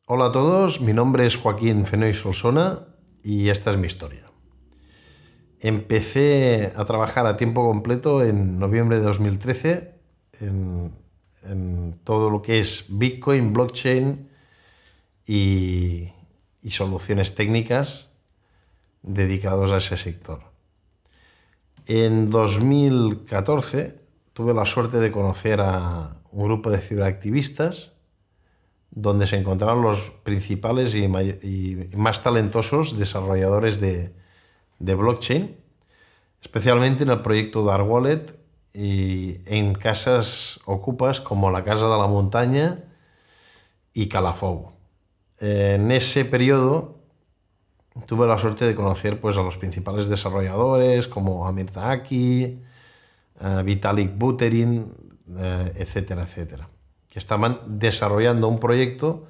Hola a todos, mi nombre es Joaquín Fenoy Solsona y esta es mi historia. Empecé a trabajar a tiempo completo en noviembre de 2013 en todo lo que es Bitcoin, blockchain y, y soluciones técnicas dedicados a ese sector. En 2014 tuve la suerte de conocer a un grupo de ciberactivistas donde se encontraron los principales y más talentosos desarrolladores de blockchain, especialmente en el proyecto Dark Wallet y en casas ocupas como la Casa de la Montaña y Calafou. En ese periodo tuve la suerte de conocer pues, a los principales desarrolladores como Amir Taaki, Vitalik Buterin, etcétera, etcétera, que estaban desarrollando un proyecto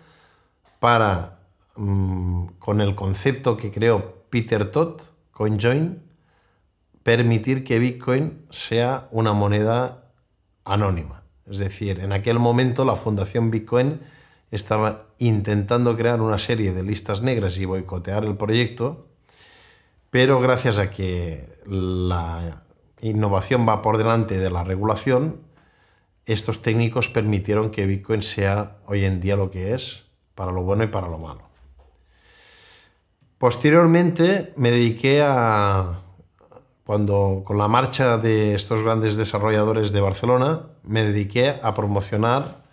para, con el concepto que creó Peter Todd, CoinJoin, permitir que Bitcoin sea una moneda anónima. Es decir, en aquel momento la Fundación Bitcoin estaba intentando crear una serie de listas negras y boicotear el proyecto, pero gracias a que la innovación va por delante de la regulación, estos técnicos permitieron que Bitcoin sea hoy en día lo que es, para lo bueno y para lo malo. Posteriormente me dediqué con la marcha de estos grandes desarrolladores de Barcelona, me dediqué a promocionar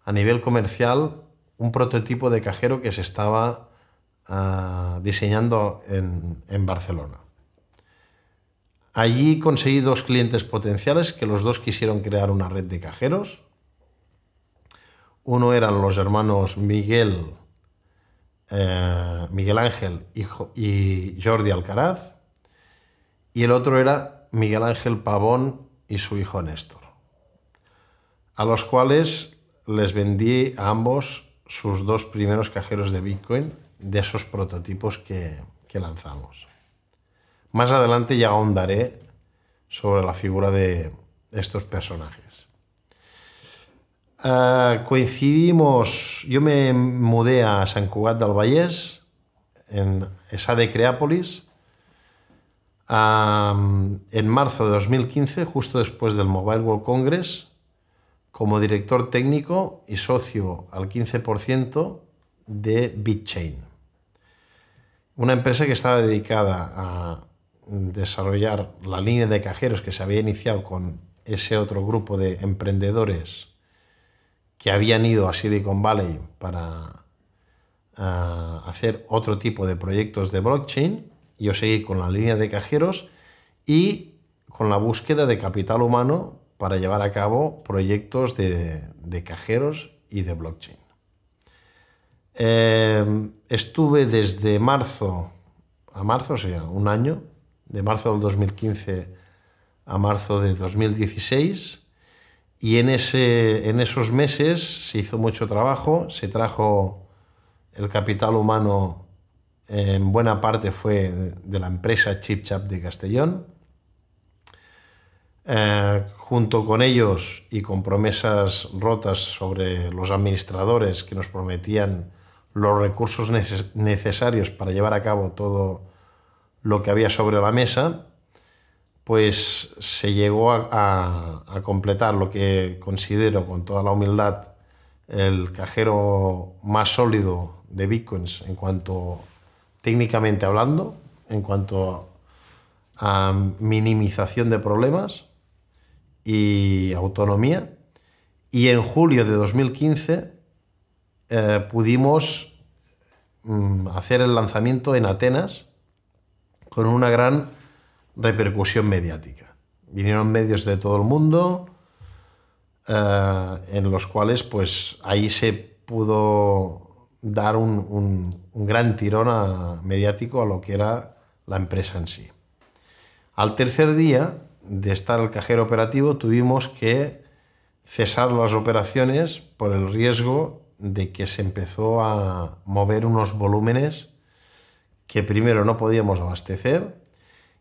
a nivel comercial un prototipo de cajero que se estaba diseñando en Barcelona. Allí conseguí dos clientes potenciales que los dos quisieron crear una red de cajeros. Uno eran los hermanos Miguel Ángel y Jordi Alcaraz, y el otro era Miguel Ángel Pavón y su hijo Néstor, a los cuales les vendí a ambos sus dos primeros cajeros de Bitcoin de esos prototipos que lanzamos. Más adelante ya ahondaré sobre la figura de estos personajes. Coincidimos, yo me mudé a Sant Cugat del Vallès, en esa de Creápolis, en marzo de 2015, justo después del Mobile World Congress, como director técnico y socio al 15% de BitChain, una empresa que estaba dedicada a desarrollar la línea de cajeros que se había iniciado con ese otro grupo de emprendedores que habían ido a Silicon Valley para hacer otro tipo de proyectos de blockchain. Yo seguí con la línea de cajeros y con la búsqueda de capital humano para llevar a cabo proyectos de cajeros y de blockchain. Estuve desde marzo a marzo, o sea, un año, de marzo del 2015 a marzo de 2016, y en esos meses se hizo mucho trabajo, se trajo el capital humano, en buena parte fue de la empresa ChipChap de Castellón. Junto con ellos y con promesas rotas sobre los administradores que nos prometían los recursos necesarios para llevar a cabo todo lo que había sobre la mesa, pues se llegó a completar lo que considero con toda la humildad el cajero más sólido de Bitcoins en cuanto técnicamente hablando, en cuanto a minimización de problemas y autonomía. Y en julio de 2015 pudimos hacer el lanzamiento en Atenas con una gran repercusión mediática. Vinieron medios de todo el mundo, en los cuales pues ahí se pudo dar un gran tirón mediático a lo que era la empresa en sí. Al tercer día de estar el cajero operativo tuvimos que cesar las operaciones por el riesgo de que se empezó a mover unos volúmenes que primero no podíamos abastecer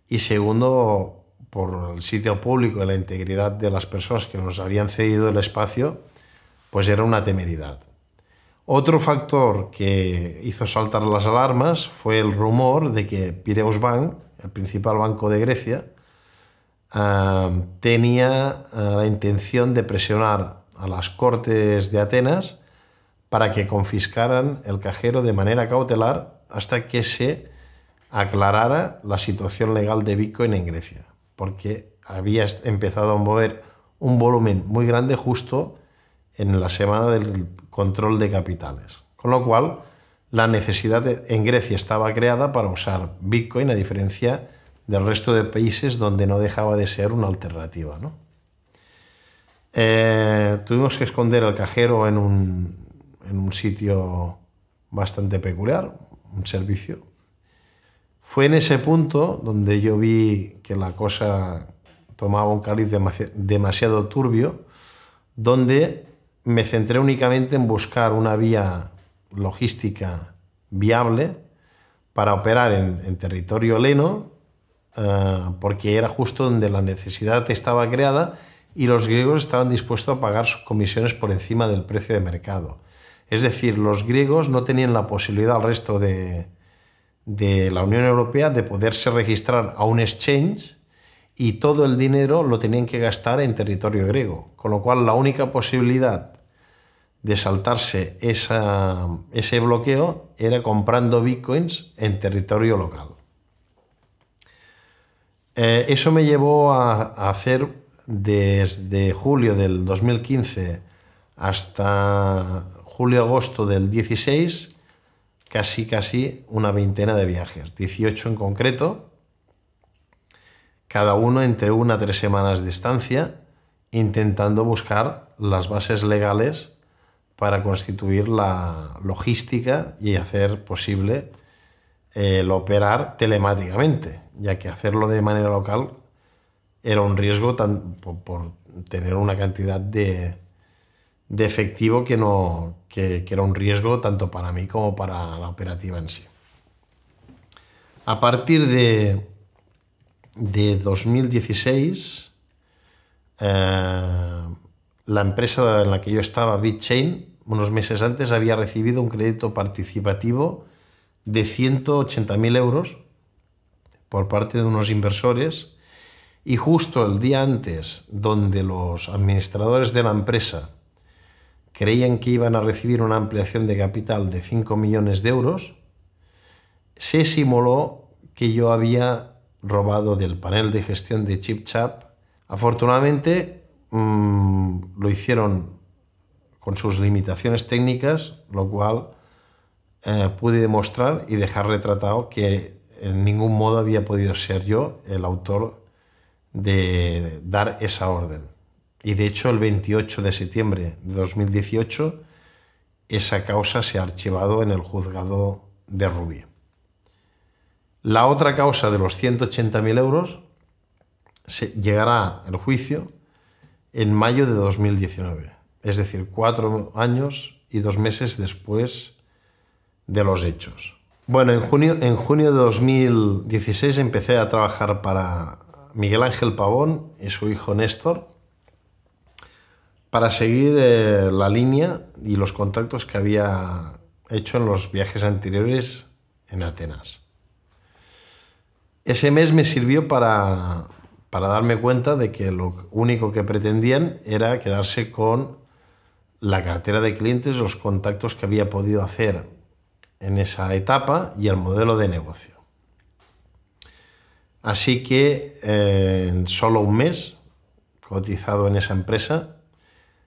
y segundo por el sitio público y la integridad de las personas que nos habían cedido el espacio, pues era una temeridad. Otro factor que hizo saltar las alarmas fue el rumor de que Piraeus Bank, el principal banco de Grecia, tenía la intención de presionar a las Cortes de Atenas para que confiscaran el cajero de manera cautelar hasta que se aclarara la situación legal de Bitcoin en Grecia, porque había empezado a mover un volumen muy grande justo en la semana del control de capitales. Con lo cual, la necesidad en Grecia estaba creada para usar Bitcoin, a diferencia del resto de países donde no dejaba de ser una alternativa, ¿no? Tuvimos que esconder el cajero en un sitio bastante peculiar, un servicio. Fue en ese punto donde yo vi que la cosa tomaba un cariz demasiado turbio, donde me centré únicamente en buscar una vía logística viable para operar en territorio heleno, porque era justo donde la necesidad estaba creada y los griegos estaban dispuestos a pagar sus comisiones por encima del precio de mercado. Es decir, los griegos no tenían la posibilidad al resto de la Unión Europea de poderse registrar a un exchange, y todo el dinero lo tenían que gastar en territorio griego, con lo cual la única posibilidad de saltarse ese bloqueo era comprando bitcoins en territorio local. Eso me llevó a hacer desde julio del 2015 hasta julio-agosto del 16 casi una veintena de viajes, 18 en concreto, cada uno entre 1 a 3 semanas de estancia, intentando buscar las bases legales para constituir la logística y hacer posible el operar telemáticamente, ya que hacerlo de manera local era un riesgo por tener una cantidad de efectivo que era un riesgo tanto para mí como para la operativa en sí. A partir de 2016, la empresa en la que yo estaba, BitChain, unos meses antes había recibido un crédito participativo de 180.000 euros por parte de unos inversores, y justo el día antes, donde los administradores de la empresa creían que iban a recibir una ampliación de capital de 5 millones de euros, se simuló que yo había robado del panel de gestión de ChipChap. Afortunadamente lo hicieron con sus limitaciones técnicas, lo cual pude demostrar y dejar retratado que en ningún modo había podido ser yo el autor de dar esa orden. Y de hecho el 28 de septiembre de 2018 esa causa se ha archivado en el juzgado de Rubí. La otra causa de los 180.000 euros llegará el juicio en mayo de 2019, es decir, 4 años y 2 meses después de los hechos. Bueno, en junio de 2016 empecé a trabajar para Miguel Ángel Pavón y su hijo Néstor para seguir la línea y los contactos que había hecho en los viajes anteriores en Atenas. Ese mes me sirvió para darme cuenta de que lo único que pretendían era quedarse con la cartera de clientes, los contactos que había podido hacer en esa etapa y el modelo de negocio. Así que en solo un mes, cotizado en esa empresa,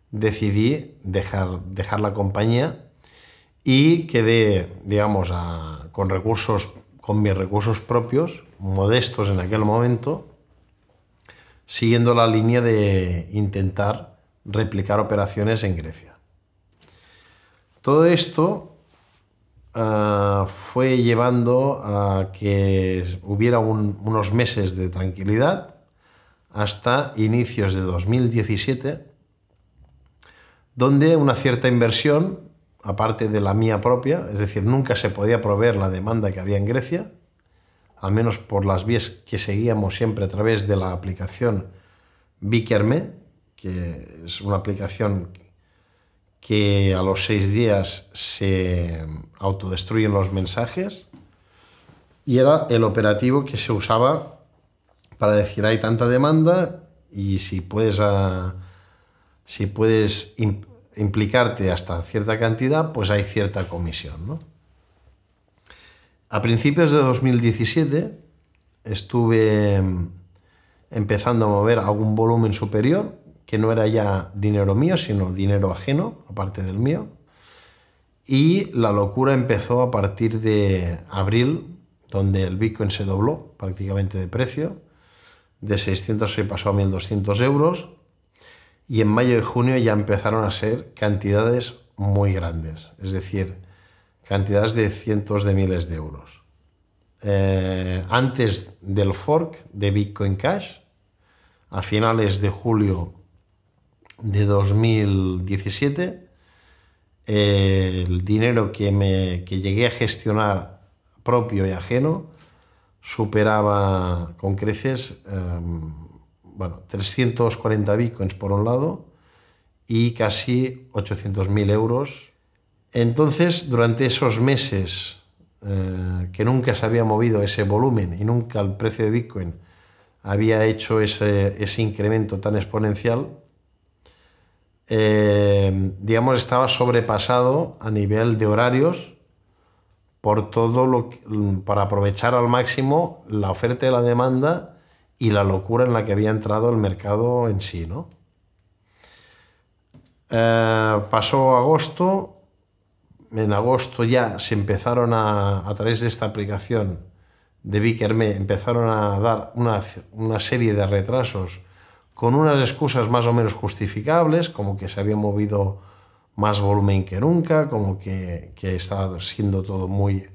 decidí dejar la compañía y quedé, digamos, con mis recursos propios, modestos en aquel momento, siguiendo la línea de intentar replicar operaciones en Grecia. Todo esto fue llevando a que hubiera unos meses de tranquilidad hasta inicios de 2017, donde una cierta inversión, aparte de la mía propia, es decir, nunca se podía proveer la demanda que había en Grecia, al menos por las vías que seguíamos siempre a través de la aplicación Bikerme, que es una aplicación que a los 6 días se autodestruyen los mensajes, y era el operativo que se usaba para decir hay tanta demanda y si puedes implicarte hasta cierta cantidad, pues hay cierta comisión, ¿no? A principios de 2017 estuve empezando a mover algún volumen superior, que no era ya dinero mío, sino dinero ajeno, aparte del mío. Y la locura empezó a partir de abril, donde el Bitcoin se dobló prácticamente de precio. De 600 se pasó a 1.200 euros. Y en mayo y junio ya empezaron a ser cantidades muy grandes, es decir, cantidades de cientos de miles de euros. Antes del fork de Bitcoin Cash, a finales de julio de 2017, el dinero que llegué a gestionar propio y ajeno superaba con creces 340 bitcoins por un lado y casi 800.000 euros. Entonces, durante esos meses que nunca se había movido ese volumen y nunca el precio de Bitcoin había hecho ese incremento tan exponencial, digamos, estaba sobrepasado a nivel de horarios por todo para aprovechar al máximo la oferta y la demanda y la locura en la que había entrado el mercado en sí, ¿no? Pasó agosto. En agosto ya se empezaron a través de esta aplicación de Bickerme, empezaron a dar una serie de retrasos con unas excusas más o menos justificables, como que se había movido más volumen que nunca, como que estaba siendo todo muy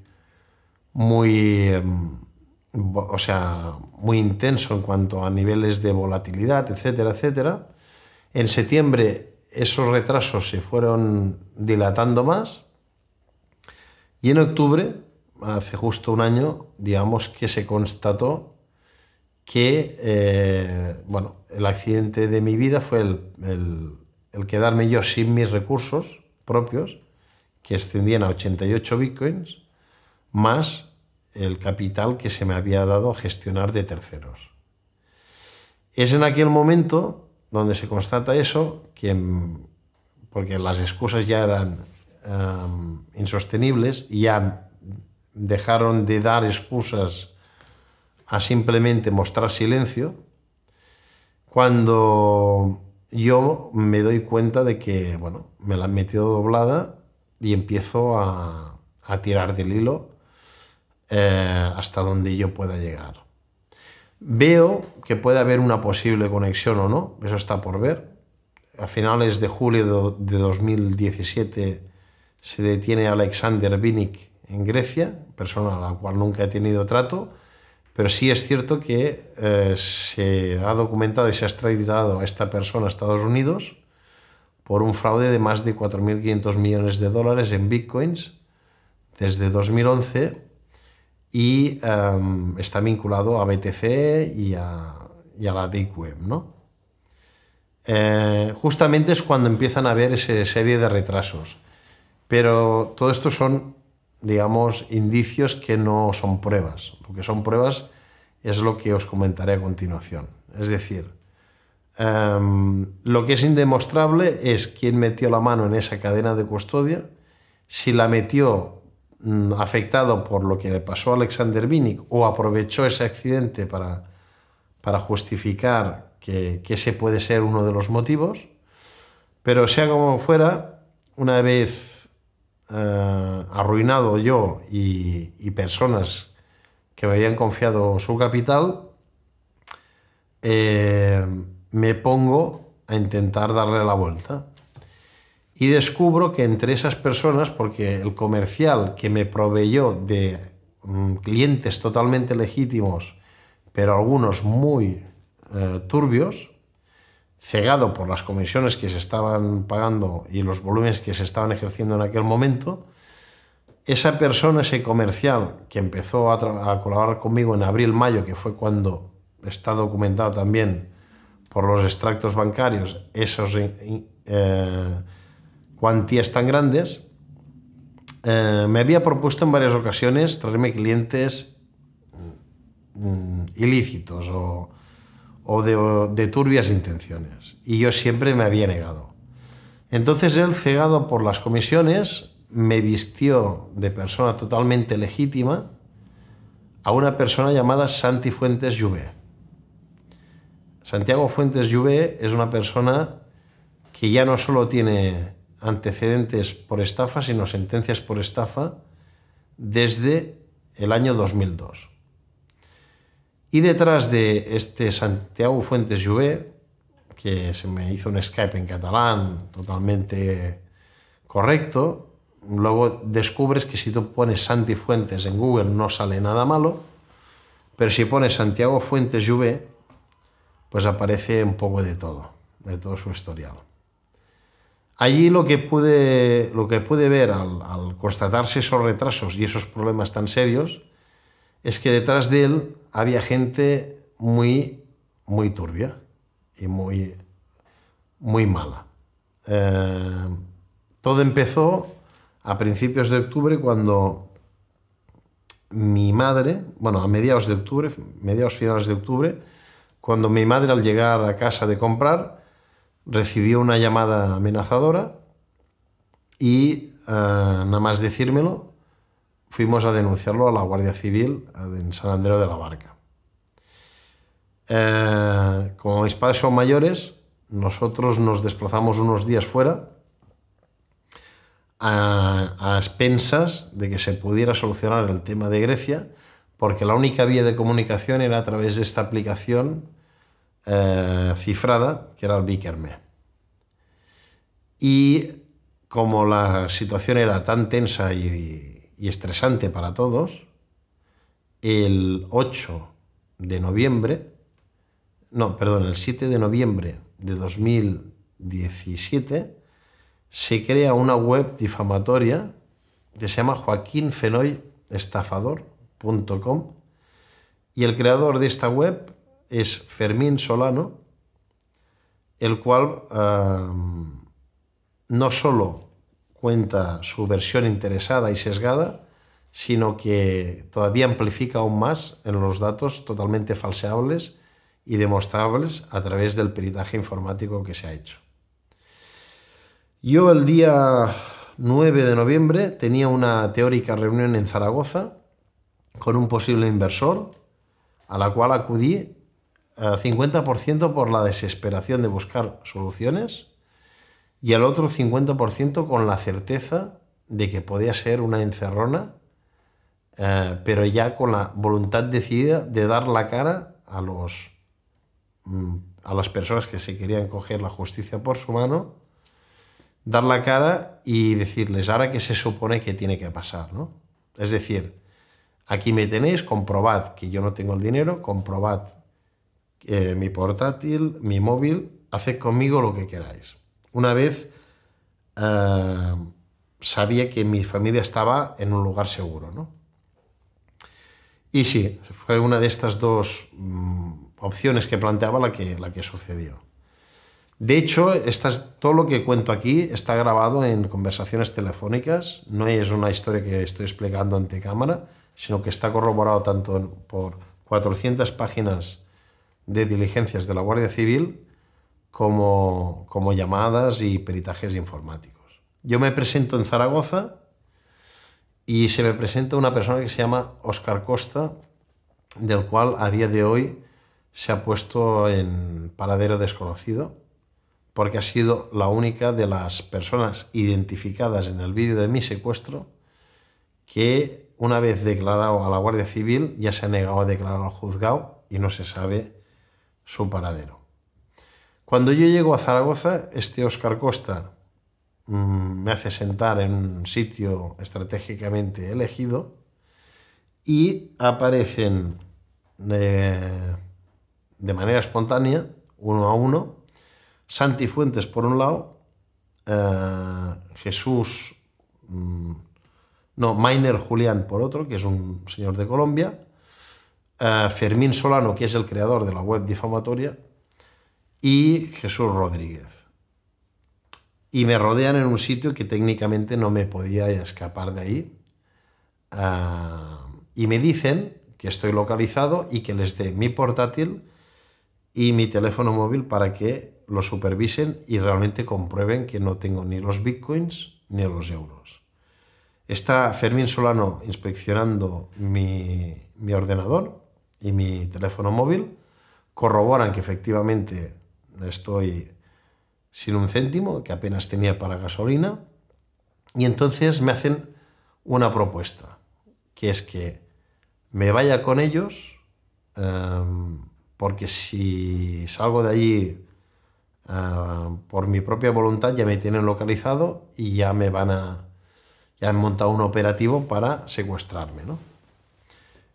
intenso en cuanto a niveles de volatilidad, etcétera, etcétera. En septiembre esos retrasos se fueron dilatando más. Y en octubre, hace justo un año, digamos que se constató que el accidente de mi vida fue el quedarme yo sin mis recursos propios, que ascendían a 88 bitcoins, más el capital que se me había dado a gestionar de terceros. Es en aquel momento donde se constata eso, porque las excusas ya eran insostenibles y ya dejaron de dar excusas a simplemente mostrar silencio, cuando yo me doy cuenta de que me la han metido doblada y empiezo a tirar del hilo hasta donde yo pueda llegar. Veo que puede haber una posible conexión o no, eso está por ver. A finales de julio de 2017 se detiene Alexander Vinnik en Grecia, persona a la cual nunca he tenido trato, pero sí es cierto que se ha documentado y se ha extraditado a esta persona a Estados Unidos por un fraude de más de 4.500 millones de dólares en bitcoins desde 2011 y está vinculado a BTC y a la Deep Web, ¿no? Justamente es cuando empiezan a haber esa serie de retrasos. Pero todo esto son, digamos, indicios que no son pruebas. Lo que son pruebas es lo que os comentaré a continuación. Es decir, lo que es indemostrable es quién metió la mano en esa cadena de custodia, si la metió afectado por lo que le pasó a Alexander Vinnik o aprovechó ese accidente para justificar que ese puede ser uno de los motivos. Pero sea como fuera, una vez arruinado yo y personas que me habían confiado su capital, me pongo a intentar darle la vuelta y descubro que entre esas personas, porque el comercial que me proveyó de clientes totalmente legítimos, pero algunos muy turbios, cegado por las comisiones que se estaban pagando y los volúmenes que se estaban ejerciendo en aquel momento, esa persona, ese comercial que empezó a colaborar conmigo en abril-mayo, que fue cuando está documentado también por los extractos bancarios, esos cuantías tan grandes, me había propuesto en varias ocasiones traerme clientes ilícitos o de turbias intenciones, y yo siempre me había negado. Entonces él, cegado por las comisiones, me vistió de persona totalmente legítima a una persona llamada Santi Fuentes Jové. Santiago Fuentes Jové es una persona que ya no solo tiene antecedentes por estafa, sino sentencias por estafa desde el año 2002. Y detrás de este Santiago Fuentes Jové, que se me hizo un Skype en catalán totalmente correcto, luego descubres que si tú pones Santi Fuentes en Google no sale nada malo, pero si pones Santiago Fuentes Jové, pues aparece un poco de todo su historial. Allí lo que pude ver al constatarse esos retrasos y esos problemas tan serios es que detrás de él había gente muy, muy turbia y muy, muy mala. Todo empezó a principios de octubre, cuando mi madre, bueno, a mediados finales de octubre, cuando mi madre, al llegar a casa de comprar, recibió una llamada amenazadora y, nada más decírmelo, fuimos a denunciarlo a la Guardia Civil en Sant Andreu de la Barca. Como mis padres son mayores, nosotros nos desplazamos unos días fuera a expensas de que se pudiera solucionar el tema de Grecia, porque la única vía de comunicación era a través de esta aplicación cifrada, que era el Vikerme. Y como la situación era tan tensa y estresante para todos, el 7 de noviembre de 2017 se crea una web difamatoria que se llama joaquinfenoyestafador.com, y el creador de esta web es Fermín Solano, el cual no solo cuenta su versión interesada y sesgada, sino que todavía amplifica aún más en los datos totalmente falseables y demostrables a través del peritaje informático que se ha hecho. Yo el día 9 de noviembre tenía una teórica reunión en Zaragoza con un posible inversor, a la cual acudí 50% por la desesperación de buscar soluciones y al otro 50% con la certeza de que podía ser una encerrona, pero ya con la voluntad decidida de dar la cara a las personas que se querían coger la justicia por su mano, dar la cara y decirles: ahora qué se supone que tiene que pasar, ¿no? Es decir, aquí me tenéis, comprobad que yo no tengo el dinero, comprobad mi portátil, mi móvil, haced conmigo lo que queráis. Una vez sabía que mi familia estaba en un lugar seguro, ¿no? Y sí, fue una de estas dos opciones que planteaba la que sucedió. De hecho, todo lo que cuento aquí está grabado en conversaciones telefónicas, no es una historia que estoy explicando ante cámara, sino que está corroborado tanto por 400 páginas de diligencias de la Guardia Civil como llamadas y peritajes informáticos. Yo me presento en Zaragoza y se me presenta una persona que se llama Óscar Costa, del cual a día de hoy se ha puesto en paradero desconocido, porque ha sido la única de las personas identificadas en el vídeo de mi secuestro que, una vez declarado a la Guardia Civil, ya se ha negado a declarar al juzgado y no se sabe su paradero. Cuando yo llego a Zaragoza, este Óscar Costa me hace sentar en un sitio estratégicamente elegido y aparecen de manera espontánea, uno a uno, Santi Fuentes por un lado, Mainer Julián por otro, que es un señor de Colombia, Fermín Solano, que es el creador de la web difamatoria, y Jesús Rodríguez. y me rodean en un sitio que técnicamente no me podía escapar de ahí. Y me dicen que estoy localizado y que les dé mi portátil y mi teléfono móvil para que lo supervisen y realmente comprueben que no tengo ni los bitcoins ni los euros. Está Fermín Solano inspeccionando mi ordenador y mi teléfono móvil, corroboran que efectivamente estoy sin un céntimo, que apenas tenía para gasolina, y entonces me hacen una propuesta, que es que me vaya con ellos, porque si salgo de allí por mi propia voluntad ya me tienen localizado y ya han montado un operativo para secuestrarme, ¿no?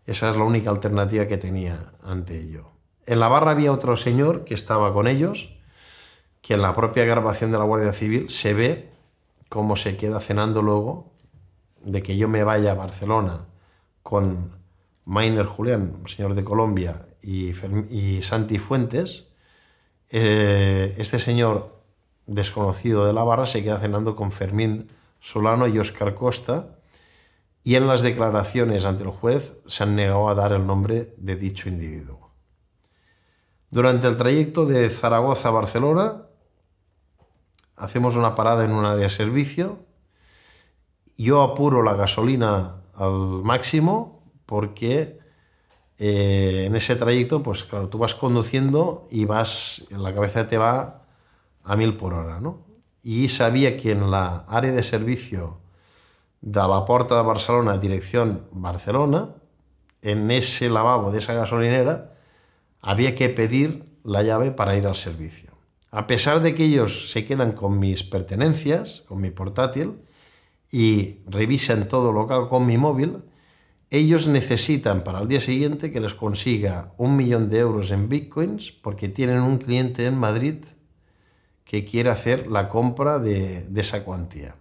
Esa es la única alternativa que tenía ante ello. En la barra había otro señor que estaba con ellos, que en la propia grabación de la Guardia Civil se ve cómo se queda cenando luego de que yo me vaya a Barcelona con Mainer Julián, un señor de Colombia, y Santi Fuentes. Este señor desconocido de la barra se queda cenando con Fermín Solano y Óscar Costa, y en las declaraciones ante el juez se han negado a dar el nombre de dicho individuo. Durante el trayecto de Zaragoza a Barcelona hacemos una parada en un área de servicio. Yo apuro la gasolina al máximo porque en ese trayecto, pues claro, tú vas conduciendo y la cabeza te va a 1000 por hora, ¿no? Y sabía que en la área de servicio de la Porta de Barcelona, dirección Barcelona, en ese lavabo de esa gasolinera, había que pedir la llave para ir al servicio. A pesar de que ellos se quedan con mis pertenencias, con mi portátil, y revisan todo lo que hago con mi móvil, ellos necesitan para el día siguiente que les consiga 1 millón de euros en bitcoins porque tienen un cliente en Madrid que quiere hacer la compra de esa cuantía.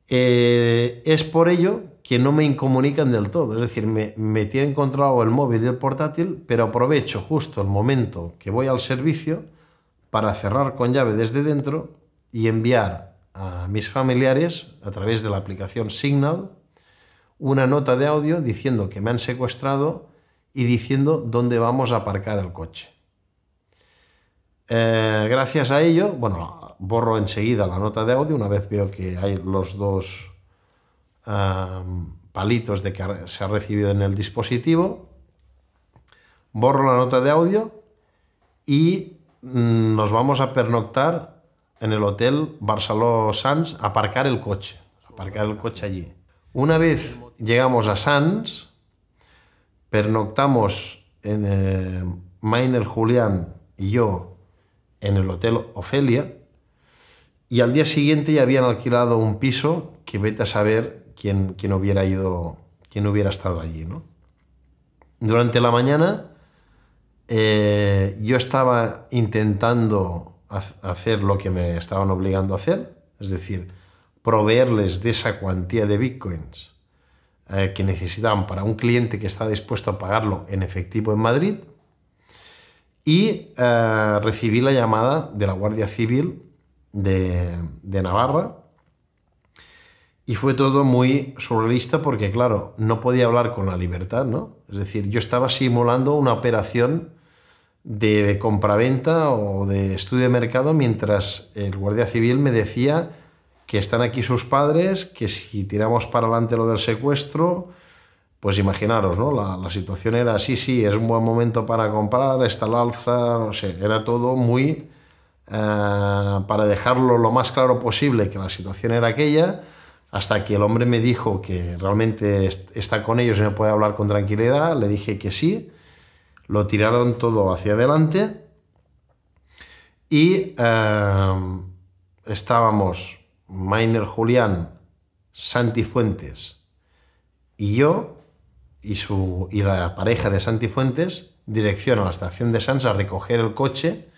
Es por ello que no me incomunican del todo, es decir, me tienen controlado el móvil y el portátil, pero aprovecho justo el momento que voy al servicio para cerrar con llave desde dentro y enviar a mis familiares, a través de la aplicación Signal, una nota de audio diciendo que me han secuestrado y diciendo dónde vamos a aparcar el coche. Gracias a ello, bueno, borro enseguida la nota de audio una vez veo que hay los dos palitos de que se ha recibido en el dispositivo. Borro la nota de audio y nos vamos a pernoctar en el hotel Barceló Sants, a aparcar el coche allí. Una vez llegamos a Sants, pernoctamos en Mainer Julián y yo en el Hotel Ofelia, y al día siguiente ya habían alquilado un piso que vete a saber quién hubiera estado allí, ¿no? Durante la mañana yo estaba intentando hacer lo que me estaban obligando a hacer, es decir, proveerles de esa cuantía de bitcoins que necesitaban para un cliente que está dispuesto a pagarlo en efectivo en Madrid. Y recibí la llamada de la Guardia Civil de Navarra y fue todo muy surrealista porque, claro, no podía hablar con la libertad, ¿no? Es decir, yo estaba simulando una operación de compraventa o de estudio de mercado mientras el Guardia Civil me decía que están aquí sus padres, que si tiramos para adelante lo del secuestro... Pues imaginaros, ¿no? La situación era así, sí, es un buen momento para comprar, está al alza, no sé, era todo muy... para dejarlo lo más claro posible que la situación era aquella, hasta que el hombre me dijo que realmente está con ellos y me puede hablar con tranquilidad, le dije que sí, lo tiraron todo hacia adelante y estábamos Mainer Julián, Santi Fuentes y yo, y la pareja de Santi Fuentes, dirección a la estación de Sants a recoger el coche,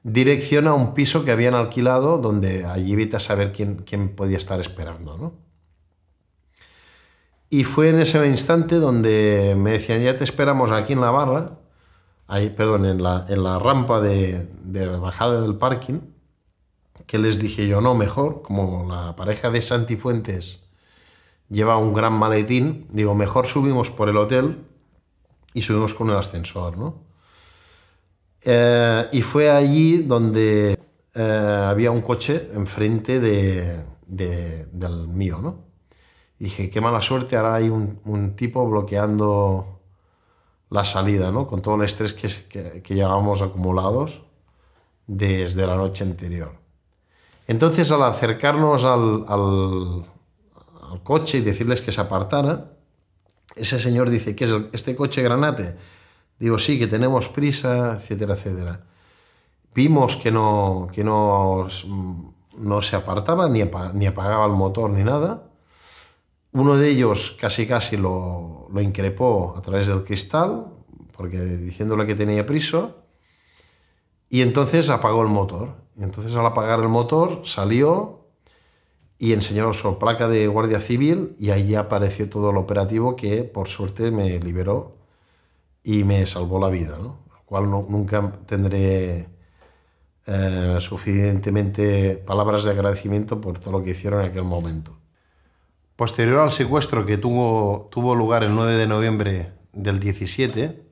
dirección a un piso que habían alquilado, donde allí vete a saber quién podía estar esperando, ¿no? Y fue en ese instante donde me decían, ya te esperamos aquí en la barra, en la rampa de bajada del parking, que les dije yo, no, mejor, como la pareja de Santi Fuentes lleva un gran maletín, digo, mejor subimos por el hotel y subimos con el ascensor, ¿no? Y fue allí donde había un coche enfrente del mío, ¿no? Y dije, qué mala suerte, ahora hay un tipo bloqueando la salida, ¿no? Con todo el estrés que llevábamos acumulados desde la noche anterior. Entonces, al acercarnos al coche y decirles que se apartara, ese señor dice, ¿qué es este coche granate? Digo, sí, que tenemos prisa, etcétera, etcétera. Vimos que no se apartaba, ni apagaba el motor, ni nada. Uno de ellos casi lo increpó a través del cristal, porque diciéndole que tenía prisa, y entonces apagó el motor. Y entonces al apagar el motor salió y enseñó su placa de Guardia Civil y ahí apareció todo el operativo que por suerte me liberó y me salvó la vida, ¿no? Al cual nunca tendré suficientemente palabras de agradecimiento por todo lo que hicieron en aquel momento. Posterior al secuestro que tuvo lugar el 9 de noviembre del 17,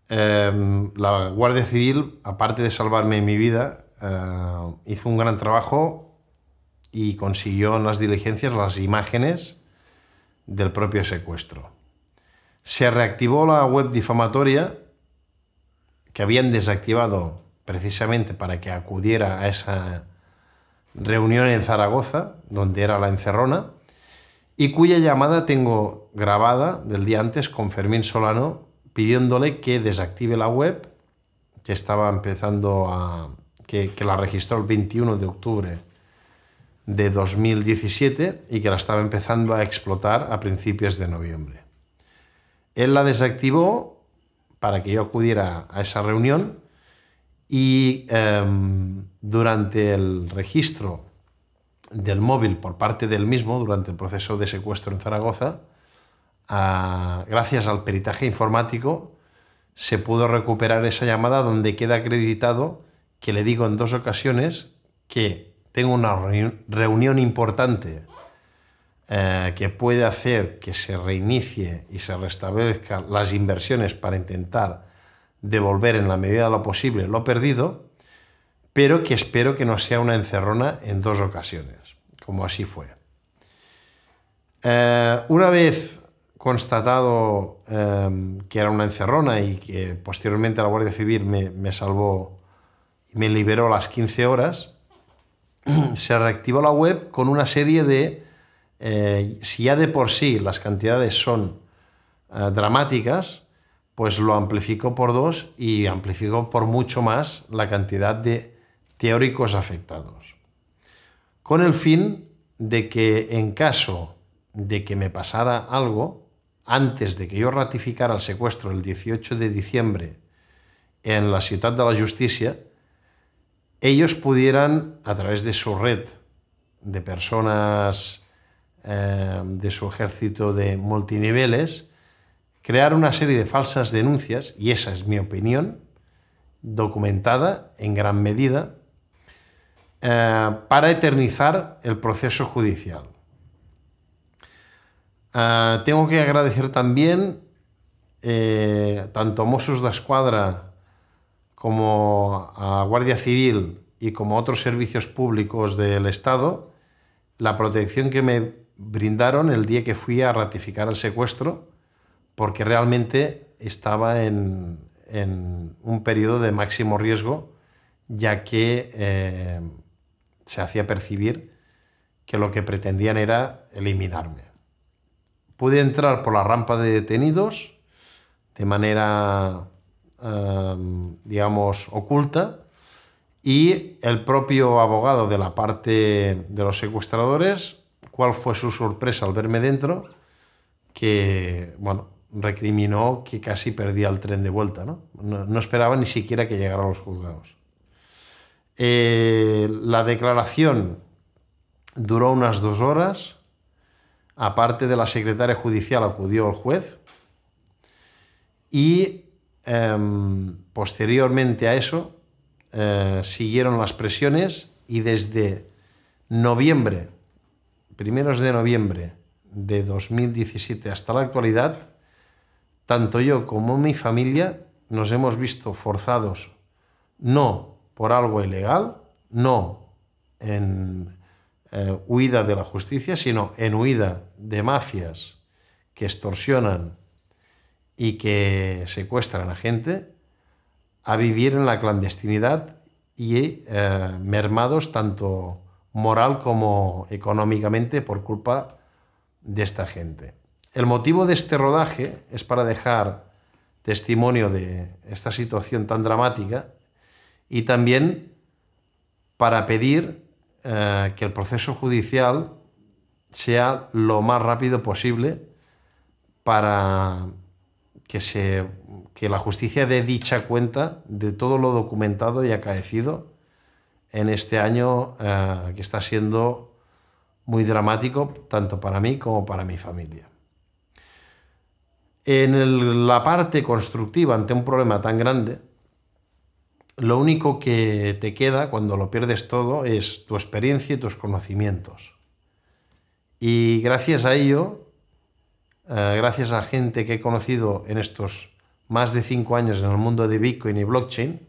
la Guardia Civil, aparte de salvarme mi vida, hizo un gran trabajo y consiguió en las diligencias las imágenes del propio secuestro. Se reactivó la web difamatoria que habían desactivado precisamente para que acudiera a esa reunión en Zaragoza, donde era la encerrona, y cuya llamada tengo grabada del día antes con Fermín Solano, pidiéndole que desactive la web, que estaba empezando que la registró el 21 de octubre de 2017 y que la estaba empezando a explotar a principios de noviembre. Él la desactivó para que yo acudiera a esa reunión y durante el registro del móvil por parte del mismo, durante el proceso de secuestro en Zaragoza, gracias al peritaje informático, se pudo recuperar esa llamada donde queda acreditado que le digo en 2 ocasiones que tengo una reunión importante que puede hacer que se reinicie y se restablezcan las inversiones para intentar devolver en la medida de lo posible lo perdido, pero que espero que no sea una encerrona en 2 ocasiones, como así fue. Una vez constatado que era una encerrona y que posteriormente la Guardia Civil me salvó y me liberó a las 15 horas, se reactivó la web con una serie de, si ya de por sí las cantidades son dramáticas, pues lo amplificó por 2 y amplificó por mucho más la cantidad de teóricos afectados, con el fin de que en caso de que me pasara algo, antes de que yo ratificara el secuestro el 18 de diciembre en la Ciutat de la Justícia, ellos pudieran, a través de su red de personas de su ejército de multiniveles, crear una serie de falsas denuncias, y esa es mi opinión, documentada en gran medida, para eternizar el proceso judicial. Tengo que agradecer también tanto a Mossos d'Esquadra como a Guardia Civil y como a otros servicios públicos del Estado la protección que me brindaron el día que fui a ratificar el secuestro, porque realmente estaba en un periodo de máximo riesgo, ya que se hacía percibir que lo que pretendían era eliminarme. Pude entrar por la rampa de detenidos de manera, digamos, oculta, y el propio abogado de la parte de los secuestradores, ¿cuál fue su sorpresa al verme dentro? Que, bueno, recriminó que casi perdía el tren de vuelta, ¿no? No esperaba ni siquiera que llegara a los juzgados. La declaración duró unas 2 horas. Aparte de la secretaria judicial, acudió el juez y posteriormente a eso siguieron las presiones y desde noviembre, primeros de noviembre de 2017 hasta la actualidad, tanto yo como mi familia nos hemos visto forzados, no por algo ilegal, no en huida de la justicia, sino en huida de mafias que extorsionan y que secuestran a gente, a vivir en la clandestinidad y mermados tanto moral como económicamente por culpa de esta gente. El motivo de este rodaje es para dejar testimonio de esta situación tan dramática y también para pedir que el proceso judicial sea lo más rápido posible para que la justicia dé dicha cuenta de todo lo documentado y acaecido en este año que está siendo muy dramático tanto para mí como para mi familia. En la parte constructiva ante un problema tan grande, lo único que te queda cuando lo pierdes todo es tu experiencia y tus conocimientos. Y gracias a ello, gracias a gente que he conocido en estos más de 5 años en el mundo de Bitcoin y blockchain,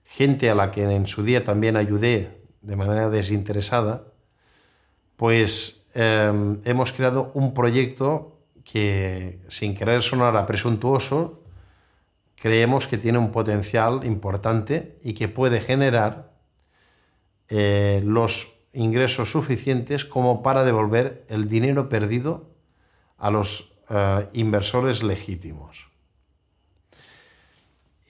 gente a la que en su día también ayudé de manera desinteresada, pues hemos creado un proyecto que, sin querer sonar a presuntuoso, creemos que tiene un potencial importante y que puede generar los ingresos suficientes como para devolver el dinero perdido a los inversores legítimos.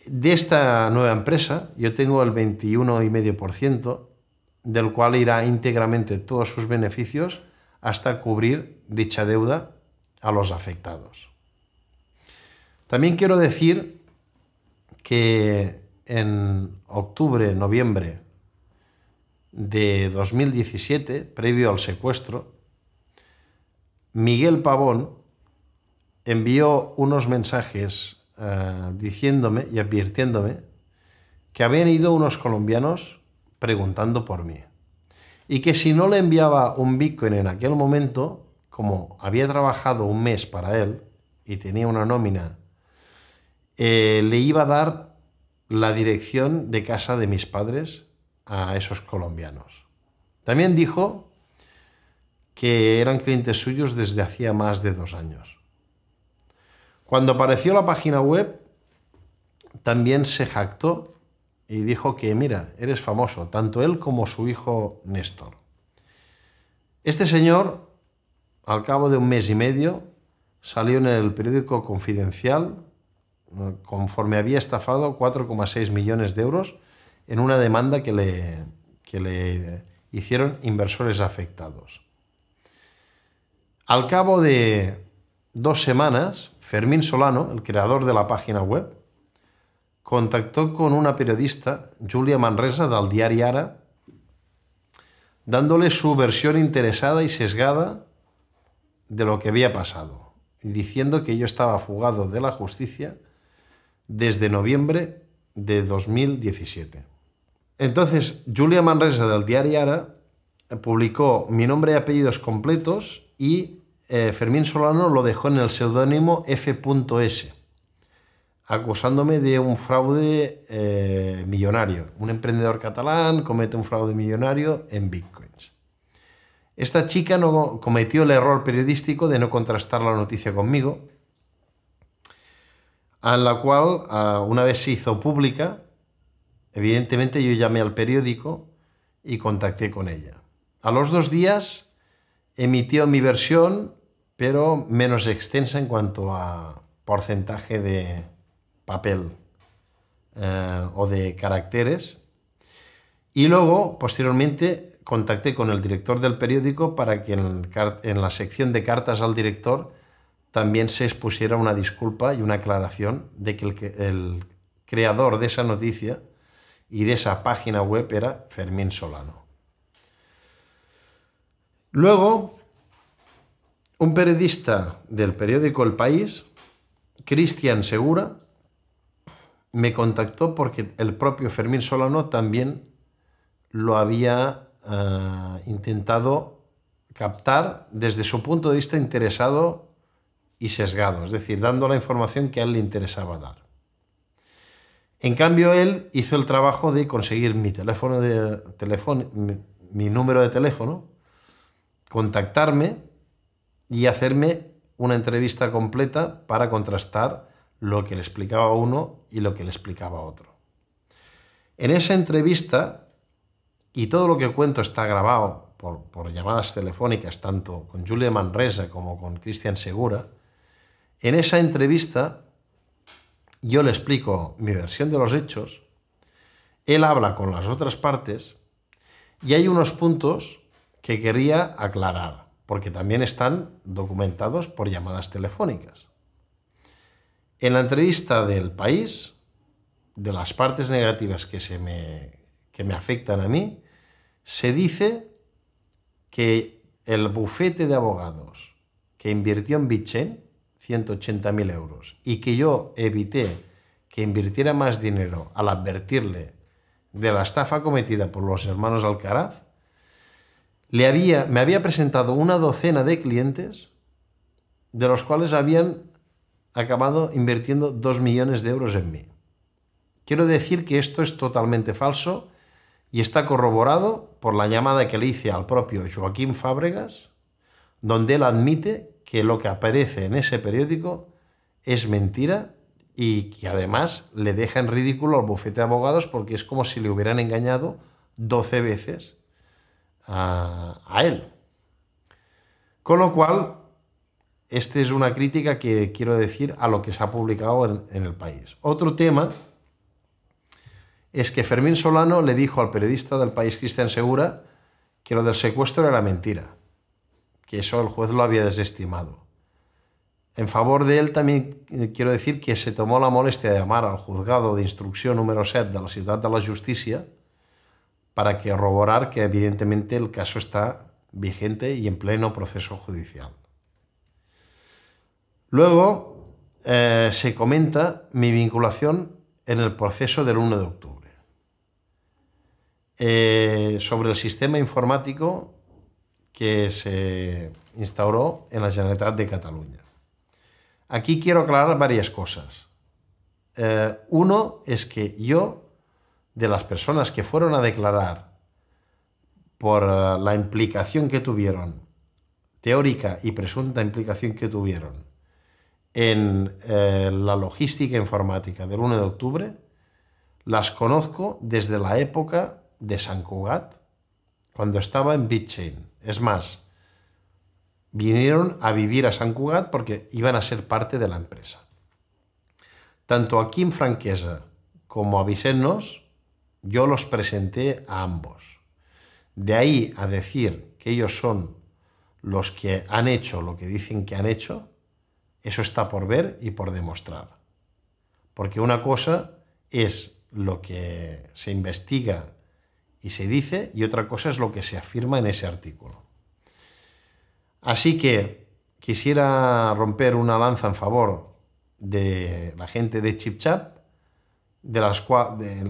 De esta nueva empresa yo tengo el 21,5%, del cual irá íntegramente todos sus beneficios hasta cubrir dicha deuda a los afectados. También quiero decir que en octubre, noviembre de 2017, previo al secuestro, Miguel Pavón envió unos mensajes diciéndome y advirtiéndome que habían ido unos colombianos preguntando por mí y que si no le enviaba un Bitcoin en aquel momento, como había trabajado un mes para él y tenía una nómina, le iba a dar la dirección de casa de mis padres a esos colombianos. También dijo que eran clientes suyos desde hacía más de 2 años. Cuando apareció la página web, también se jactó y dijo que, mira, eres famoso, tanto él como su hijo Néstor. Este señor, al cabo de 1 mes y medio, salió en el periódico Confidencial conforme había estafado 4,6 millones de euros en una demanda que le hicieron inversores afectados. Al cabo de 2 semanas, Fermín Solano, el creador de la página web, contactó con una periodista, Júlia Manresa, del diari Ara, dándole su versión interesada y sesgada de lo que había pasado, diciendo que yo estaba fugado de la justicia desde noviembre de 2017. Entonces, Júlia Manresa, del diari Ara, publicó mi nombre y apellidos completos y Fermín Solano lo dejó en el seudónimo F.S, acusándome de un fraude millonario. Un emprendedor catalán comete un fraude millonario en bitcoins. Esta chica no cometió el error periodístico de no contrastar la noticia conmigo, a la cual, una vez se hizo pública, evidentemente yo llamé al periódico y contacté con ella. A los 2 días emitió mi versión, pero menos extensa en cuanto a porcentaje de papel o de caracteres. Y luego, posteriormente, contacté con el director del periódico para que en la sección de cartas al director también se expusiera una disculpa y una aclaración de que el creador de esa noticia y de esa página web era Fermín Solano. Luego, un periodista del periódico El País, Cristian Segura, me contactó porque el propio Fermín Solano también lo había intentado captar desde su punto de vista interesado y sesgado, es decir, dando la información que a él le interesaba dar. En cambio, él hizo el trabajo de conseguir mi número de teléfono, contactarme y hacerme una entrevista completa para contrastar lo que le explicaba a uno y lo que le explicaba a otro. En esa entrevista, y todo lo que cuento está grabado por llamadas telefónicas, tanto con Julia Manresa como con Cristian Segura, en esa entrevista yo le explico mi versión de los hechos, él habla con las otras partes y hay unos puntos que quería aclarar, porque también están documentados por llamadas telefónicas. En la entrevista del País, de las partes negativas que me afectan a mí, se dice que el bufete de abogados que invirtió en Bitchain 180.000 euros y que yo evité que invirtiera más dinero al advertirle de la estafa cometida por los hermanos Alcaraz, me había presentado una docena de clientes de los cuales habían acabado invirtiendo 2 millones de euros en mí. Quiero decir que esto es totalmente falso y está corroborado por la llamada que le hice al propio Joaquín Fábregas, donde él admite que lo que aparece en ese periódico es mentira y que además le deja en ridículo al bufete de abogados porque es como si le hubieran engañado 12 veces a él. Con lo cual, esta es una crítica que quiero decir a lo que se ha publicado en El País. Otro tema es que Fermín Solano le dijo al periodista del País, Cristian Segura, que lo del secuestro era mentira, que eso el juez lo había desestimado. En favor de él también quiero decir que se tomó la molestia de llamar al juzgado de instrucción número 7 de la Ciutat de la Justícia para corroborar que evidentemente el caso está vigente y en pleno proceso judicial. Luego se comenta mi vinculación en el proceso del 1 de octubre. Sobre el sistema informático que se instauró en la Generalitat de Cataluña. Aquí quiero aclarar varias cosas. Uno es que yo, de las personas que fueron a declarar por la implicación que tuvieron, teórica y presunta implicación que tuvieron en la logística informática del 1 de octubre, las conozco desde la época de Sant Cugat, cuando estaba en Bitchain. Es más, vinieron a vivir a Sant Cugat porque iban a ser parte de la empresa. Tanto a Quim Franquesa como a Vicent Nos, yo los presenté a ambos. De ahí a decir que ellos son los que han hecho lo que dicen que han hecho, eso está por ver y por demostrar. Porque una cosa es lo que se investiga y se dice y otra cosa es lo que se afirma en ese artículo. Así que quisiera romper una lanza en favor de la gente de ChipChap, de las cuales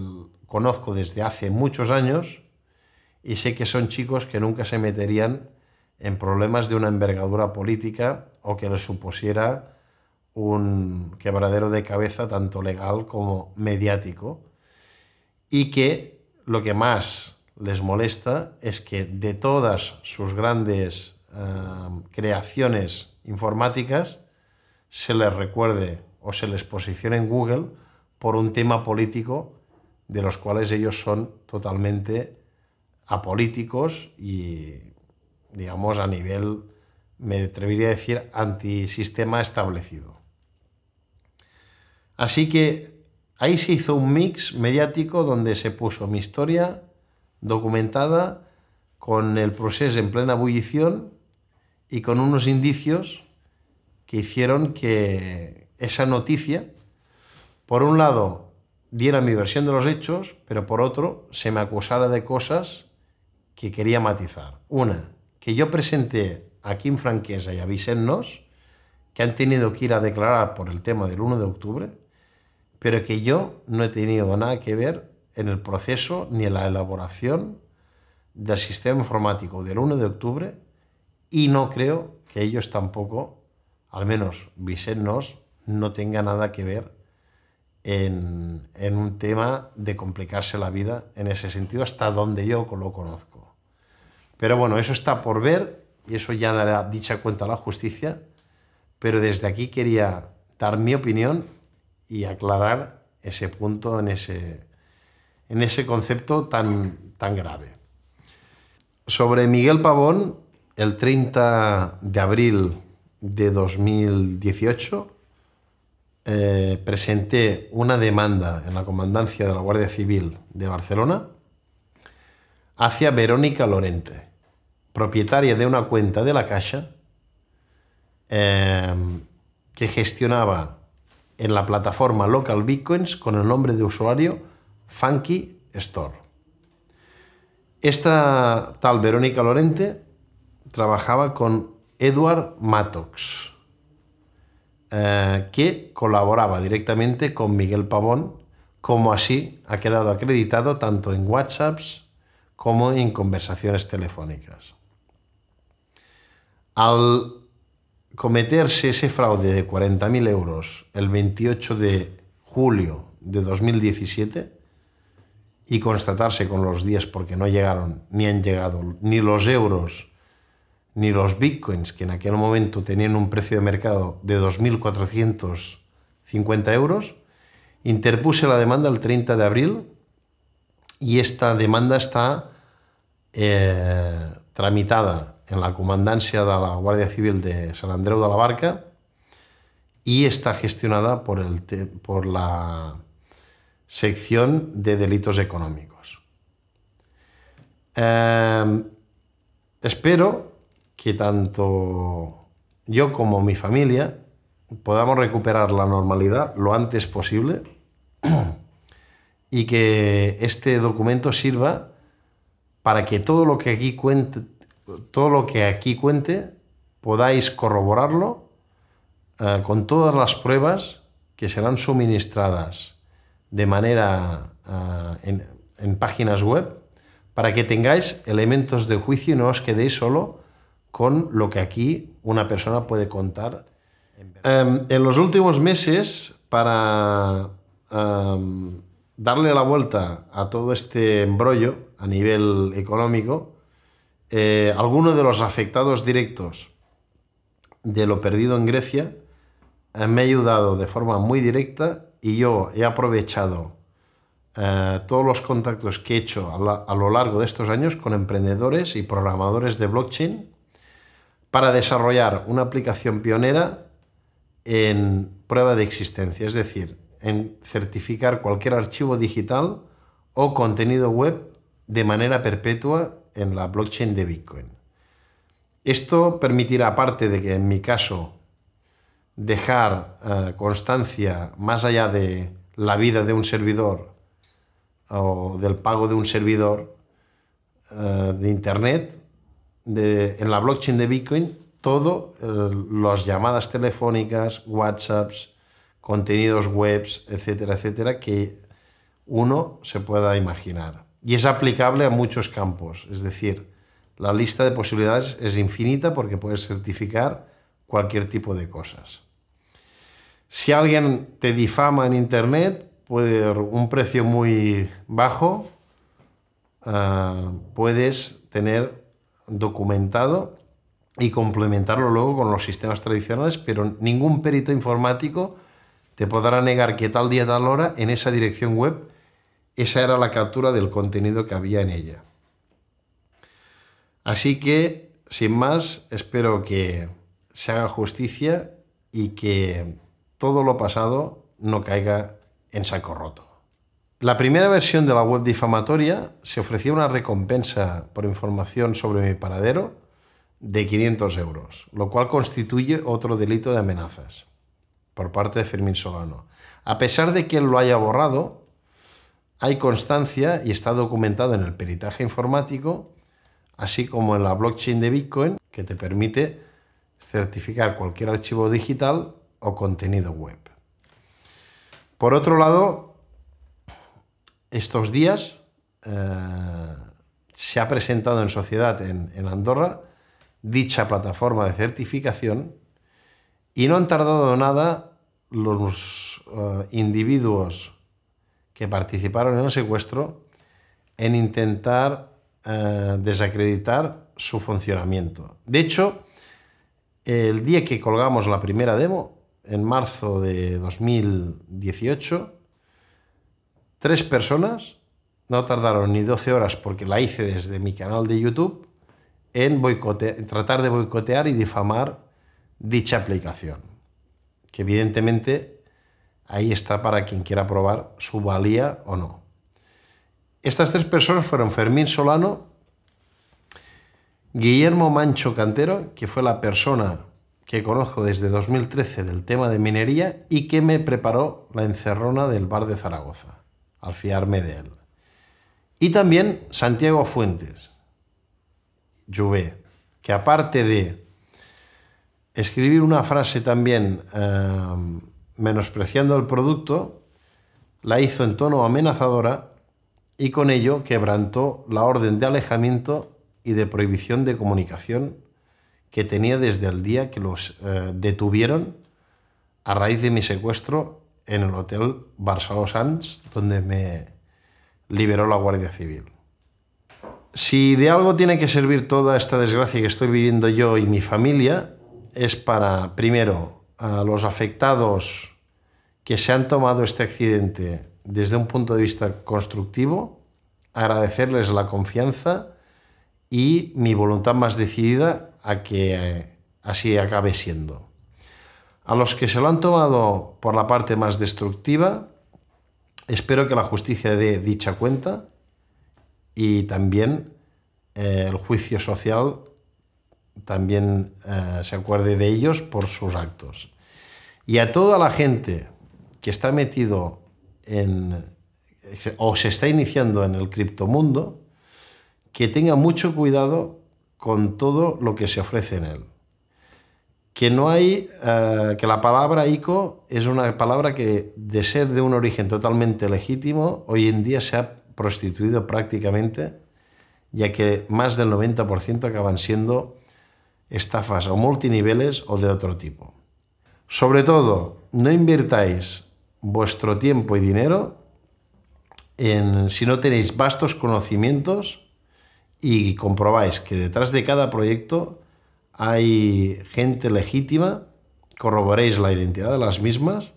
conozco desde hace muchos años y sé que son chicos que nunca se meterían en problemas de una envergadura política o que les supusiera un quebradero de cabeza tanto legal como mediático, y que lo que más les molesta es que de todas sus grandes creaciones informáticas se les recuerde o se les posicione en Google por un tema político de los cuales ellos son totalmente apolíticos y, digamos, a nivel, me atrevería a decir, antisistema establecido. Así que ahí se hizo un mix mediático donde se puso mi historia documentada con el proceso en plena ebullición y con unos indicios que hicieron que esa noticia, por un lado, diera mi versión de los hechos, pero por otro, se me acusara de cosas que quería matizar. Una, que yo presenté a Quim Franquesa y a Vicent Nos, que han tenido que ir a declarar por el tema del 1 de octubre, pero que yo no he tenido nada que ver en el proceso ni en la elaboración del sistema informático del 1 de octubre y no creo que ellos tampoco, al menos Vicent Nos, no tenga nada que ver en un tema de complicarse la vida en ese sentido, hasta donde yo lo conozco. Pero bueno, eso está por ver y eso ya dará dicha cuenta a la justicia, pero desde aquí quería dar mi opinión y aclarar ese punto en ese concepto tan grave. Sobre Miguel Pavón, el 30 de abril de 2018 presenté una demanda en la Comandancia de la Guardia Civil de Barcelona hacia Verónica Lorente, propietaria de una cuenta de la Caixa que gestionaba en la plataforma Local Bitcoins con el nombre de usuario Funky Store. Esta tal Verónica Lorente trabajaba con Edward Mattox, que colaboraba directamente con Miguel Pavón, como así ha quedado acreditado tanto en WhatsApps como en conversaciones telefónicas. Al cometerse ese fraude de 40.000 euros el 28 de julio de 2017 y constatarse con los días, porque no llegaron ni han llegado ni los euros ni los bitcoins, que en aquel momento tenían un precio de mercado de 2.450 euros, interpuse la demanda el 30 de abril y esta demanda está tramitada en la Comandancia de la Guardia Civil de Sant Andreu de la Barca y está gestionada por la sección de delitos económicos. Espero que tanto yo como mi familia podamos recuperar la normalidad lo antes posible y que este documento sirva para que todo lo que aquí cuente podáis corroborarlo con todas las pruebas que serán suministradas de manera en páginas web, para que tengáis elementos de juicio y no os quedéis solo con lo que aquí una persona puede contar. En los últimos meses, para darle la vuelta a todo este embrollo a nivel económico, algunos de los afectados directos de lo perdido en Grecia me ha ayudado de forma muy directa y yo he aprovechado todos los contactos que he hecho a lo largo de estos años con emprendedores y programadores de blockchain para desarrollar una aplicación pionera en prueba de existencia, es decir, en certificar cualquier archivo digital o contenido web de manera perpetua en la blockchain de Bitcoin. Esto permitirá, aparte de que en mi caso dejar constancia más allá de la vida de un servidor o del pago de un servidor de internet, en la blockchain de Bitcoin, todo, las llamadas telefónicas, WhatsApps, contenidos webs, etcétera, etcétera, que uno se pueda imaginar. Y es aplicable a muchos campos, es decir, la lista de posibilidades es infinita porque puedes certificar cualquier tipo de cosas. Si alguien te difama en internet, por un precio muy bajo, puedes tener documentado y complementarlo luego con los sistemas tradicionales, pero ningún perito informático te podrá negar que tal día, tal hora, en esa dirección web, esa era la captura del contenido que había en ella. Así que, sin más, espero que se haga justicia y que todo lo pasado no caiga en saco roto. La primera versión de la web difamatoria se ofrecía una recompensa por información sobre mi paradero de 500 euros, lo cual constituye otro delito de amenazas por parte de Fermín Solano. A pesar de que él lo haya borrado, hay constancia y está documentado en el peritaje informático, así como en la blockchain de Bitcoin, que te permite certificar cualquier archivo digital o contenido web. Por otro lado, estos días se ha presentado en sociedad en Andorra dicha plataforma de certificación y no han tardado nada los individuos que participaron en el secuestro en intentar desacreditar su funcionamiento. De hecho, el día que colgamos la primera demo, en marzo de 2018, 3 personas, no tardaron ni 12 horas porque la hice desde mi canal de YouTube, en tratar de boicotear y difamar dicha aplicación, que evidentemente ahí está para quien quiera probar su valía o no. Estas 3 personas fueron Fermín Solano, Guillermo Mancho Cantero, que fue la persona que conozco desde 2013 del tema de minería y que me preparó la encerrona del bar de Zaragoza, al fiarme de él. Y también Santiago Fuentes, Jouvet, que aparte de escribir una frase también menospreciando el producto, la hizo en tono amenazadora y con ello quebrantó la orden de alejamiento y de prohibición de comunicación que tenía desde el día que los detuvieron a raíz de mi secuestro en el hotel Barceló Sants, donde me liberó la Guardia Civil. Si de algo tiene que servir toda esta desgracia que estoy viviendo yo y mi familia, es para, primero, a los afectados que se han tomado este accidente desde un punto de vista constructivo, agradecerles la confianza y mi voluntad más decidida a que así acabe siendo. A los que se lo han tomado por la parte más destructiva, espero que la justicia dé dicha cuenta y también el juicio social también se acuerde de ellos por sus actos. Y a toda la gente que está metido o se está iniciando en el criptomundo, que tenga mucho cuidado con todo lo que se ofrece en él. Que no hay, que la palabra ICO es una palabra que, de ser de un origen totalmente legítimo, hoy en día se ha prostituido prácticamente, ya que más del 90% acaban siendo estafas o multiniveles o de otro tipo. Sobre todo, no invirtáis vuestro tiempo y dinero si no tenéis vastos conocimientos y comprobáis que detrás de cada proyecto hay gente legítima, corroboréis la identidad de las mismas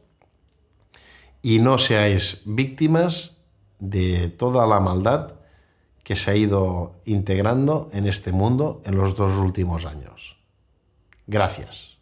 y no seáis víctimas de toda la maldad que se ha ido integrando en este mundo en los 2 últimos años. Gracias.